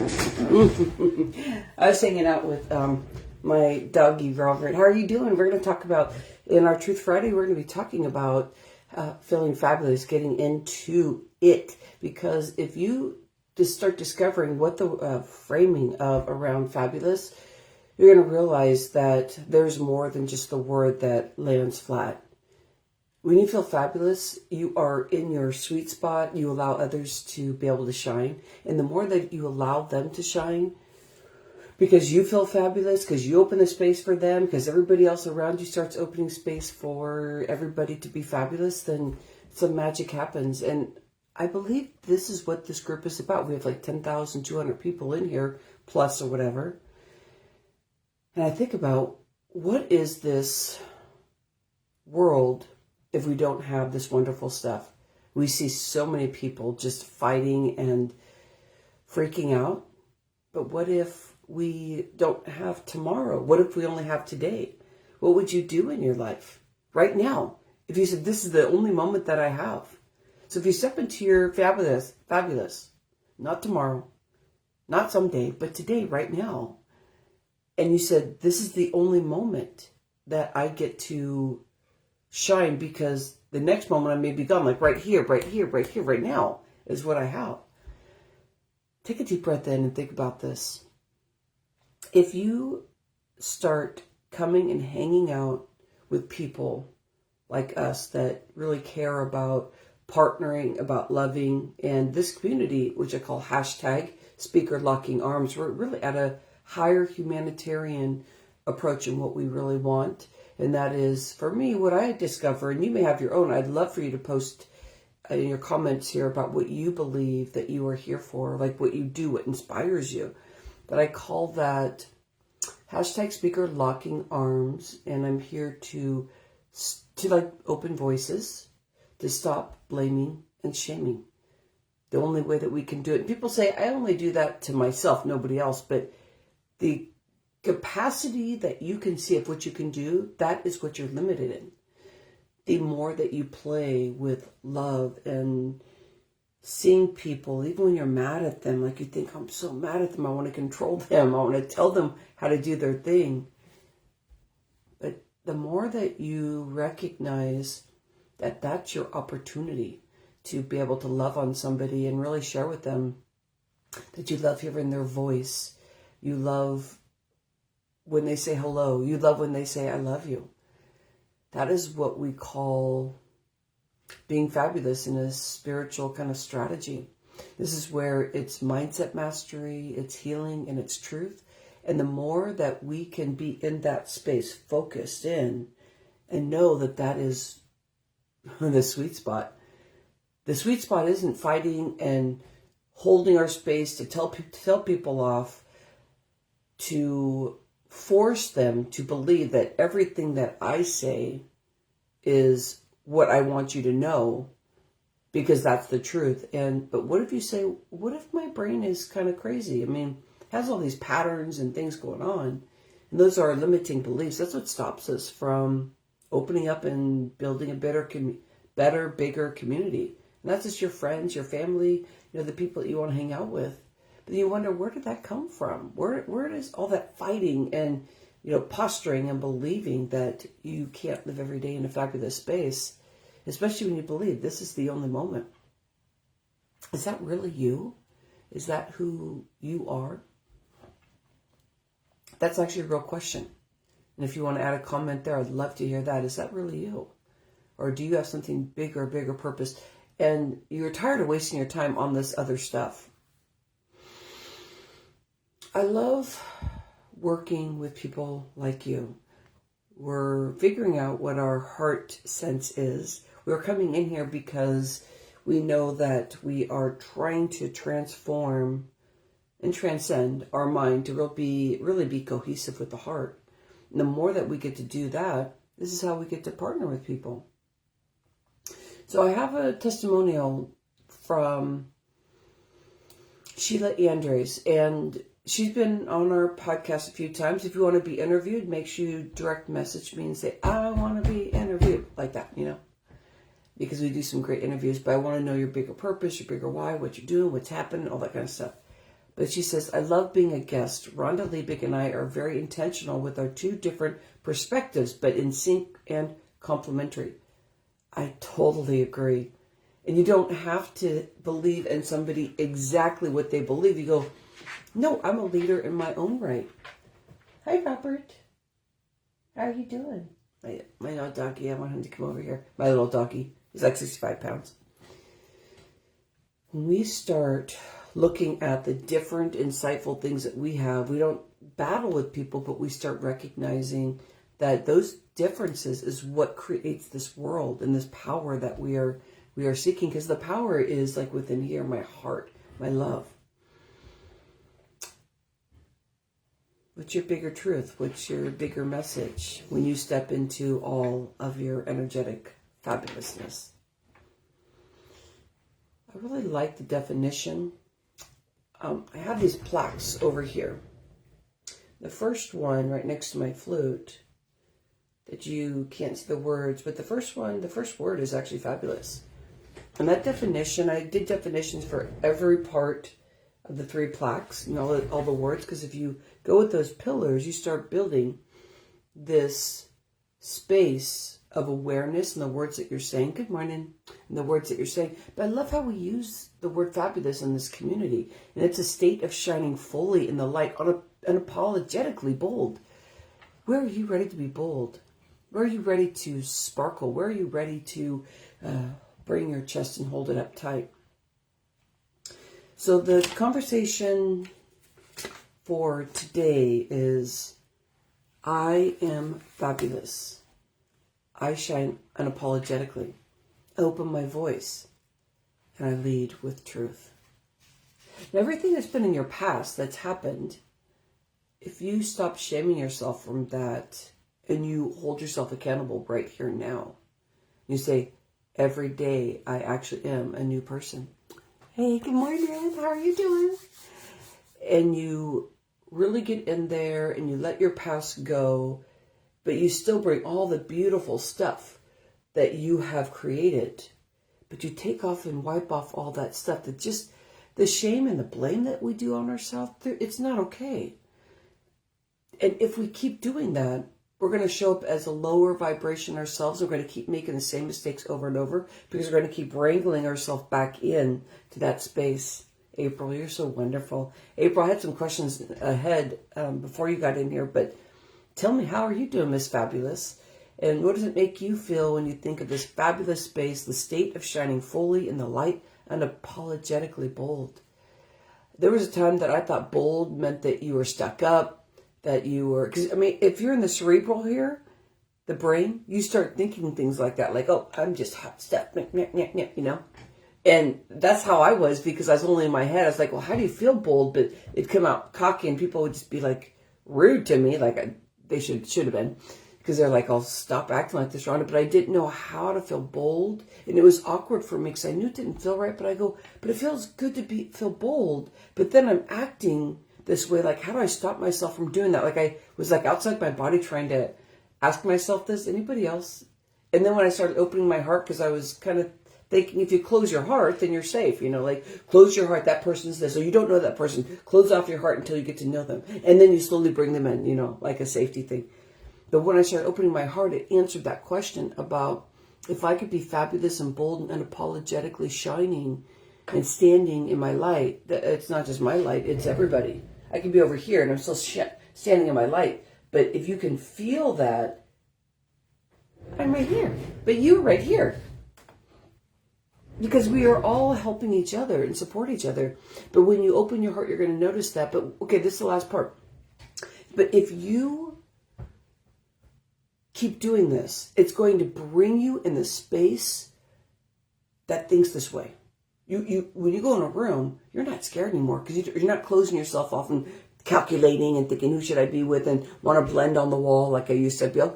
I was hanging out with my doggy Robert. How are you doing? We're going to talk about, in our Truth Friday, we're going to be talking about feeling fabulous, getting into it. Because if you just start discovering what the framing of around fabulous, you're going to realize that there's more than just the word that lands flat. When you feel fabulous, you are in your sweet spot. You allow others to be able to shine. And the more that you allow them to shine, because you feel fabulous, because you open the space for them, because everybody else around you starts opening space for everybody to be fabulous, then some magic happens. And I believe this is what this group is about. We have like 10,200 people in here, plus or whatever. And I think about, what is this world if we don't have this wonderful stuff? We see so many people just fighting and freaking out. But what if we don't have tomorrow? What if we only have today? What would you do in your life right now? If you said, this is the only moment that I have. So if you step into your fabulous, not tomorrow, not someday, but today, right now. And you said, this is the only moment that I get to shine, because the next moment I may be gone, like right here, right now is what I have. Take a deep breath in and think about this. If you start coming and hanging out with people like us that really care about partnering, about loving, and this community, which I call hashtag speaker locking arms, we're really at a higher humanitarian approach in what we really want. And that is, for me, what I discover, and you may have your own. I'd love for you to post in your comments here about what you believe that you are here for, like what you do, what inspires you. But I call that hashtag speaker locking arms, and I'm here to like open voices, to stop blaming and shaming. The only way that we can do it. People say, I only do that to myself, nobody else, but the capacity that you can see of what you can do, that is what you're limited in. The more that you play with love and seeing people, even when you're mad at them, like you think, I'm so mad at them, I want to control them, I want to tell them how to do their thing. But the more that you recognize that that's your opportunity to be able to love on somebody and really share with them that you love hearing their voice, you love when they say hello, you love when they say, I love you. That is what we call being fabulous in a spiritual kind of strategy. This is where it's mindset mastery, it's healing, and it's truth. And the more that we can be in that space, focused in, and know that that is the sweet spot. The sweet spot isn't fighting and holding our space to tell people off, to force them to believe that everything that I say is what I want you to know, because that's the truth. But what if you say, what if my brain is kind of crazy? I mean, it has all these patterns and things going on, and those are limiting beliefs. That's what stops us from opening up and building a better, bigger community. And that's just your friends, your family, the people that you want to hang out with. But you wonder, where did that come from? Where does all that fighting and posturing and believing that you can't live every day in a fabulous space, especially when you believe this is the only moment? Is that really you? Is that who you are? That's actually a real question. And if you want to add a comment there, I'd love to hear that. Is that really you? Or do you have something bigger purpose? And you're tired of wasting your time on this other stuff. I love working with people like you. We're figuring out what our heart sense is. We're coming in here because we know that we are trying to transform and transcend our mind to really be cohesive with the heart. And the more that we get to do that, this is how we get to partner with people. So I have a testimonial from Sheila Andres, and she's been on our podcast a few times. If you want to be interviewed, make sure you direct message me and say, I want to be interviewed, like that, because we do some great interviews, but I want to know your bigger purpose, your bigger why, what you're doing, what's happening, all that kind of stuff. But she says, I love being a guest. Rhonda Liebig and I are very intentional with our two different perspectives, but in sync and complementary. I totally agree. And you don't have to believe in somebody exactly what they believe. You go, no, I'm a leader in my own right. Hi, Robert. How are you doing? My little doggy, I want him to come over here. My little doggy. He's like 65 pounds. When we start looking at the different insightful things that we have, we don't battle with people, but we start recognizing that those differences is what creates this world and this power that we are seeking. Because the power is like within here, my heart, my love. What's your bigger truth? What's your bigger message when you step into all of your energetic fabulousness? I really like the definition. I have these plaques over here. The first one right next to my flute, that you can't see the words, but the first word is actually fabulous. And that definition, I did definitions for every part of the 3 plaques, all the words, because if you go with those pillars, you start building this space of awareness in the words that you're saying. Good morning. And the words that you're saying. But I love how we use the word fabulous in this community. And it's a state of shining fully in the light, unapologetically bold. Where are you ready to be bold? Where are you ready to sparkle? Where are you ready to bring your chest and hold it up tight? So the conversation for today is, I am fabulous. I shine unapologetically. I open my voice and I lead with truth. Now, everything that's been in your past that's happened, if you stop shaming yourself from that and you hold yourself accountable right here and now, you say, every day I actually am a new person. Hey, good morning. How are you doing? And you really get in there and you let your past go, but you still bring all the beautiful stuff that you have created. But you take off and wipe off all that stuff, that just the shame and the blame that we do on ourselves, it's not okay. And if we keep doing that, we're going to show up as a lower vibration ourselves. We're going to keep making the same mistakes over and over because we're going to keep wrangling ourselves back in to that space. April, you're so wonderful. April, I had some questions ahead before you got in here, but tell me, how are you doing, Miss Fabulous? And what does it make you feel when you think of this fabulous space, the state of shining fully in the light, unapologetically bold? There was a time that I thought bold meant that you were stuck up, that you were, because, I mean, if you're in the cerebral here, the brain, you start thinking things like that, like, oh, I'm just hot stuff, you know? And that's how I was, because I was only in my head. I was like, well, how do you feel bold? But it'd come out cocky and people would just be like rude to me, like they should have been, because they're like, I'll stop acting like this, Rhonda. But I didn't know how to feel bold. And it was awkward for me because I knew it didn't feel right. But I go, but it feels good to feel bold. But then I'm acting this way, like, how do I stop myself from doing that? Like, I was like outside my body trying to ask myself this. Anybody else? And then when I started opening my heart, because I was kind of thinking, if you close your heart, then you're safe. You know, like, close your heart, that person's this. So you don't know that person. Close off your heart until you get to know them. And then you slowly bring them in, you know, like a safety thing. But when I started opening my heart, it answered that question about if I could be fabulous and bold and unapologetically shining and standing in my light. It's not just my light, it's everybody. I can be over here and I'm still standing in my light. But if you can feel that, I'm right here. But you're right here. Because we are all helping each other and support each other. But when you open your heart, you're going to notice that. But, okay, this is the last part. But if you keep doing this, it's going to bring you in the space that thinks this way. When you go in a room, you're not scared anymore because you're not closing yourself off and calculating and thinking, who should I be with, and want to blend on the wall like I used to be like,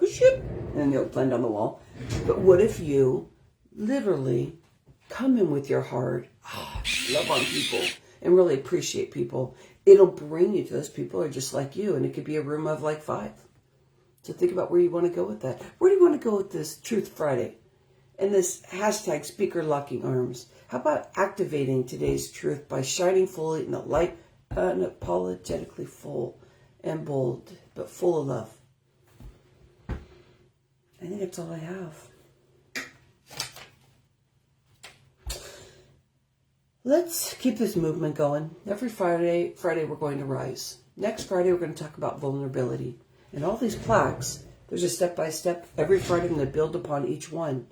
and you'll blend on the wall. But what if you literally come in with your heart, love on people, and really appreciate people? It'll bring you to those people who are just like you, and it could be a room of like 5. So think about where you want to go with that. Where do you want to go with this Truth Friday? And this hashtag speaker locking arms. How about activating today's truth by shining fully in the light, unapologetically full and bold, but full of love. I think that's all I have. Let's keep this movement going. Every Friday we're going to rise. Next Friday, we're going to talk about vulnerability. And all these plaques, there's a step-by-step. Every Friday, I'm going to build upon each one.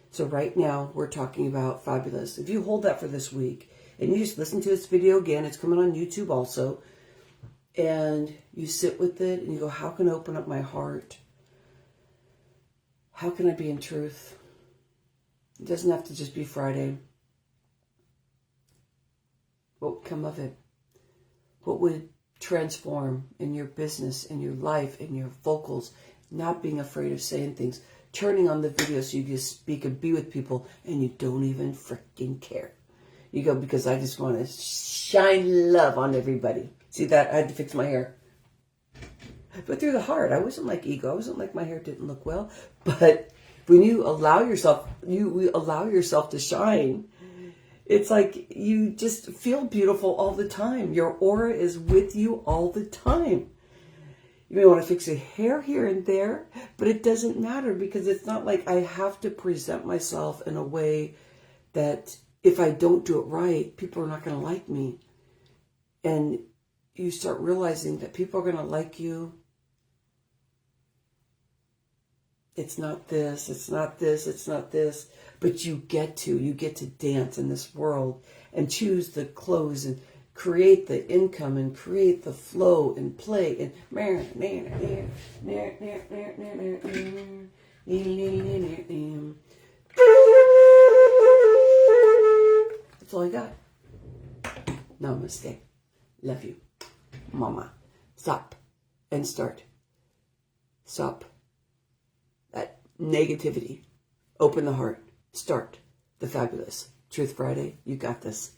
So right now, we're talking about fabulous. If you hold that for this week, and you just listen to this video again, it's coming on YouTube also, and you sit with it, and you go, how can I open up my heart? How can I be in truth? It doesn't have to just be Friday. What would come of it? What would transform in your business, in your life, in your vocals, not being afraid of saying things, turning on the video so you just speak and be with people and you don't even freaking care. You go, because I just want to shine love on everybody. See that? I had to fix my hair. But through the heart, I wasn't like ego. I wasn't like my hair didn't look well. But when you allow yourself, you allow yourself to shine, it's like you just feel beautiful all the time. Your aura is with you all the time. You may want to fix your hair here and there, but it doesn't matter because it's not like I have to present myself in a way that if I don't do it right, people are not going to like me. And you start realizing that people are going to like you. It's not this, it's not this, it's not this. But you get to dance in this world and choose the clothes and create the income and create the flow and play and that's all I got. Namaste. Love you. Mama. Stop and start. Stop that negativity. Open the heart. Start the fabulous. Truth Friday. You got this.